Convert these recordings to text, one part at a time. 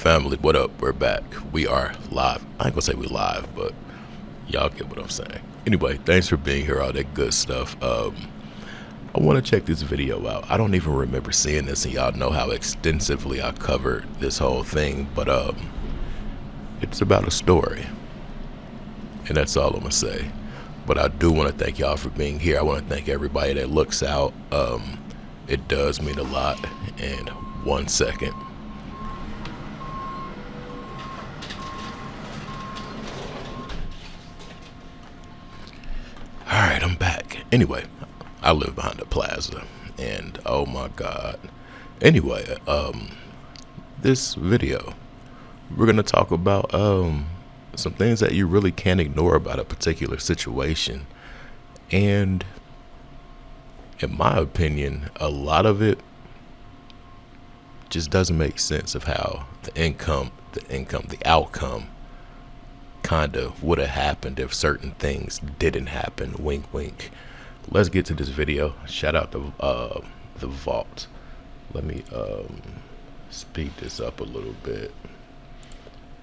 Family, what up? We're back. We are live. I ain't gonna say we live, but y'all get what I'm saying. Anyway, thanks for being here, all that good stuff. I want to check this video out. I don't even remember seeing this, and y'all know how extensively I covered this whole thing, but it's about a story, and that's all I'm gonna say. But I do want to thank y'all for being here. I want to thank everybody that looks out. It does mean a lot. And 1 second. Alright, I'm back. Anyway, I live behind the plaza, and oh my god. Anyway, this video, we're gonna talk about some things that you really can't ignore about a particular situation. And in my opinion, a lot of it just doesn't make sense of how the outcome kind of would have happened if certain things didn't happen. Wink, wink. Let's get to this video. Shout out to the vault. Let me speed this up a little bit.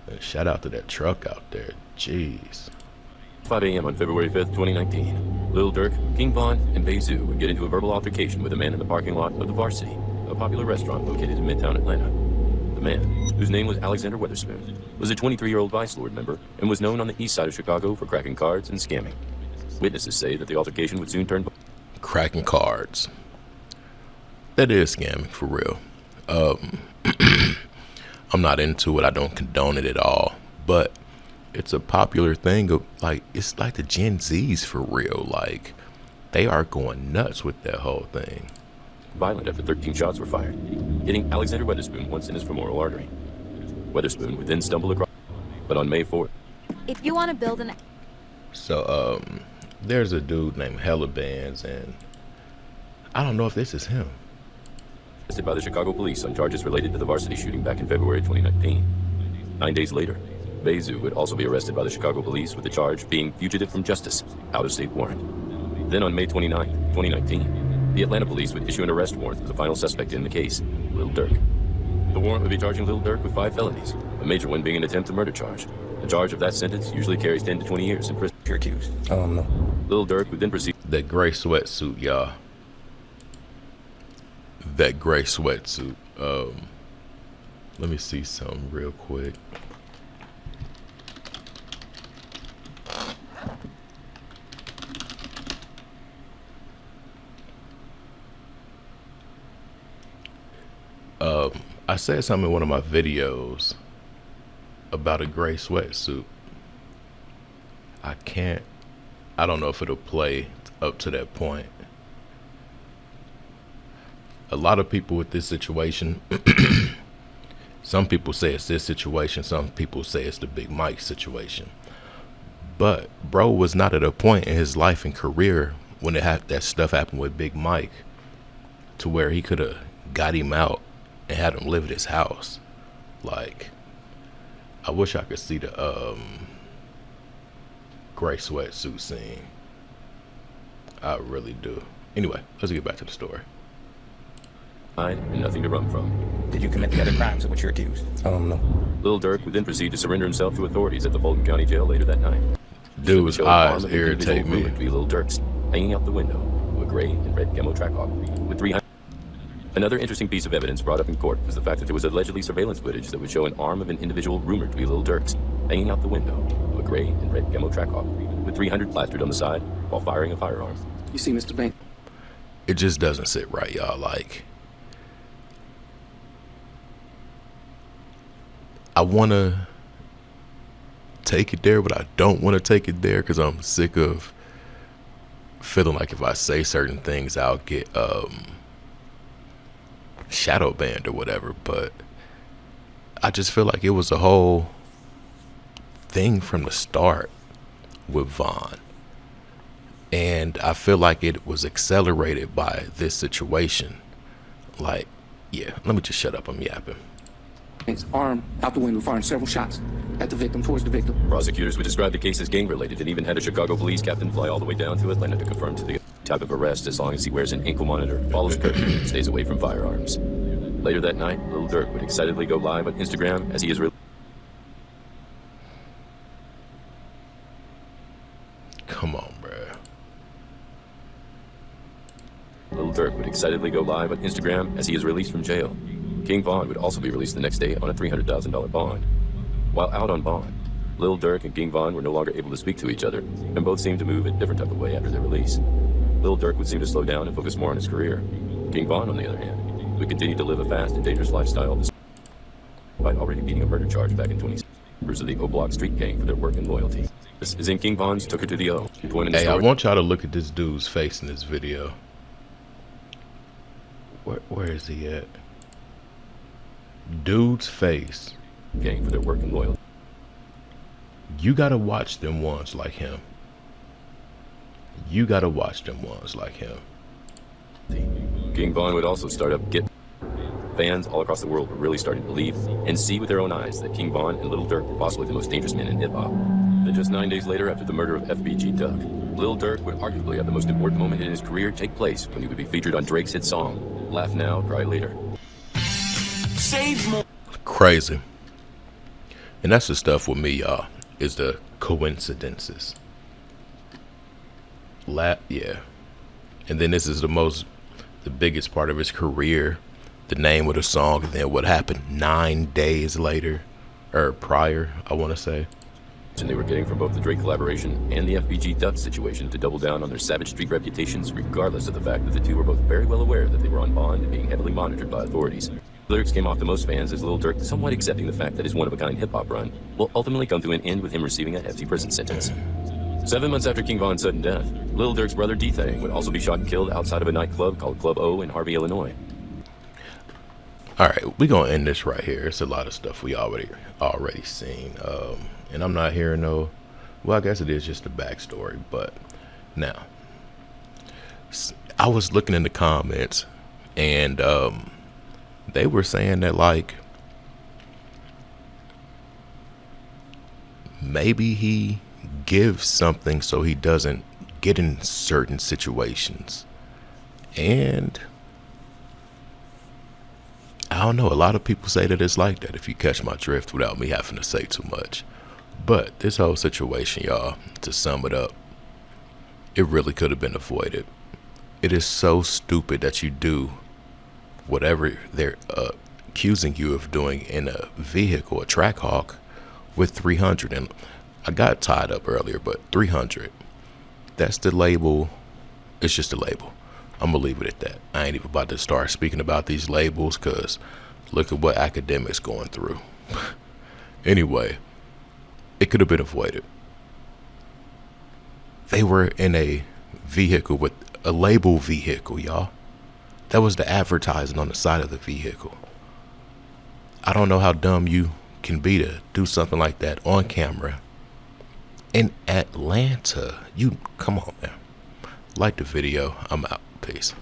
And shout out to that truck out there. Jeez. 5 a.m. on February 5th, 2019. Lil Duurk, King Von, and Bay Zoo would get into a verbal altercation with a man in the parking lot of the Varsity, a popular restaurant located in Midtown Atlanta. The man, whose name was Alexander Weatherspoon, was a 23-year-old Vice Lord member and was known on the east side of Chicago for cracking cards and scamming. Witnesses say that the altercation would soon turn... Cracking cards. That is scamming, for real. I'm not into it. I don't condone it at all. But it's a popular thing of, like, it's like the Gen Zs for real. Like, they are going nuts with that whole thing. Violent after 13 shots were fired, hitting Alexander Weatherspoon once in his femoral artery. Weatherspoon would then stumble across, but on May 4th... If you want to build an... So, there's a dude named Hella Bands, and I don't know if this is him. Arrested by the Chicago police on charges related to the Varsity shooting back in February 2019. 9 days later, Bay Zoo would also be arrested by the Chicago police with the charge being fugitive from justice, out-of-state warrant. Then on May 29, 2019, the Atlanta police would issue an arrest warrant for the final suspect in the case, Lil Duurk. The warrant would be charging Lil Duurk with 5 felonies, a major one being an attempted murder charge. The charge of that sentence usually carries 10 to 20 years in prison. You're accused. No. Lil Duurk would then proceed... That gray sweatsuit, y'all. That gray sweatsuit. Let me see something real quick. I said something in one of my videos about a gray sweatsuit. I don't know if it'll play up to that point. A lot of people with this situation, some people say it's this situation, some people say it's the Big Mike situation. But bro was not at a point in his life and career when that stuff happened with Big Mike to where he could have got him out and had him live at his house. Like, I wish I could see the gray sweatsuit scene. I really do. Anyway, let's get back to the story. And nothing to run from. Did you commit the other crimes of which you're accused? No. Lil Duurk would then proceed to surrender himself to authorities at the Fulton County Jail later that night. Dude's eyes irritate me. To be Lil Duurk's, hanging out the window of a gray and red camo Trackhawk with 300. Another interesting piece of evidence brought up in court was the fact that there was allegedly surveillance footage that would show an arm of an individual rumored to be Lil Duurk's, hanging out the window of a gray and red camo Trackhawk with 300 plastered on the side while firing a firearm. You see, Mr. Bank? It just doesn't sit right, y'all. Like, I want to take it there, but I don't want to take it there because I'm sick of feeling like if I say certain things, I'll get shadow banned or whatever. But I just feel like it was a whole thing from the start with Von. And I feel like it was accelerated by this situation. Like, yeah, let me just shut up. I'm yapping. His arm out the window, firing several shots at the victim, towards the victim. Prosecutors would describe the case as gang-related and even had a Chicago police captain fly all the way down to Atlanta to confirm to the type of arrest as long as he wears an ankle monitor, follows curfew, and stays away from firearms. Later that night, Lil Durk would excitedly go live on Instagram as he is Come on, bruh. Lil Durk would excitedly go live on Instagram as he is released from jail. King Von would also be released the next day on a $300,000 bond. While out on bond, Lil Durk and King Von were no longer able to speak to each other, and both seemed to move a different type of way after their release. Lil Durk would seem to slow down and focus more on his career. King Von, on the other hand, would continue to live a fast and dangerous lifestyle despite already beating a murder charge back in 2016. Members of the O-Block Street Gang for their work and loyalty. This is in King Von's Took Her to the O. Point in the Hey, I story. want y'all to look at this dude's face in this video. Where is he at? Dude's face. Gang for their work and loyalty. You gotta watch them ones like him. You gotta watch them ones like him. King Von would also start up Get. Fans all across the world were really starting to believe and see with their own eyes that King Von and Lil Durk were possibly the most dangerous men in hip-hop. Then just 9 days later, after the murder of FBG Duck, Lil Durk would arguably have the most important moment in his career take place when he would be featured on Drake's hit song, Laugh Now, Cry Later. Crazy. And that's the stuff with me, y'all, is the coincidences. Yeah. And then this is the biggest part of his career, the name of the song, and then what happened 9 days later, or prior, I want to say. And they were getting from both the Drake collaboration and the FBG Duck situation to double down on their Savage Street reputations, regardless of the fact that the two were both very well aware that they were on bond and being heavily monitored by authorities. Lyrics came off to most fans as Lil Durk somewhat accepting the fact that his one-of-a-kind hip-hop run will ultimately come to an end with him receiving a hefty prison sentence. 7 months after King Von's sudden death, Lil Durk's brother D-Thang would also be shot and killed outside of a nightclub called Club O in Harvey, Illinois. All right, we're going to end this right here. It's a lot of stuff we already seen. And I'm not hearing well, I guess it is just a backstory. But now, I was looking in the comments, and they were saying that, like, maybe he gives something so he doesn't get in certain situations. And I don't know, a lot of people say that it's like that, if you catch my drift, without me having to say too much. But this whole situation, y'all, to sum it up, it really could have been avoided. It is so stupid that you do whatever they're accusing you of doing in a vehicle, a Trackhawk, with 300. And I got tied up earlier, but 300, that's the label. It's just a label. I'm gonna leave it at that. I ain't even about to start speaking about these labels, because look at what academics going through. Anyway, it could have been avoided. They were in a vehicle with a label vehicle, y'all. That was the advertising on the side of the vehicle. I don't know how dumb you can be to do something like that on camera in Atlanta. You come on, man. Like the video. I'm out. Peace.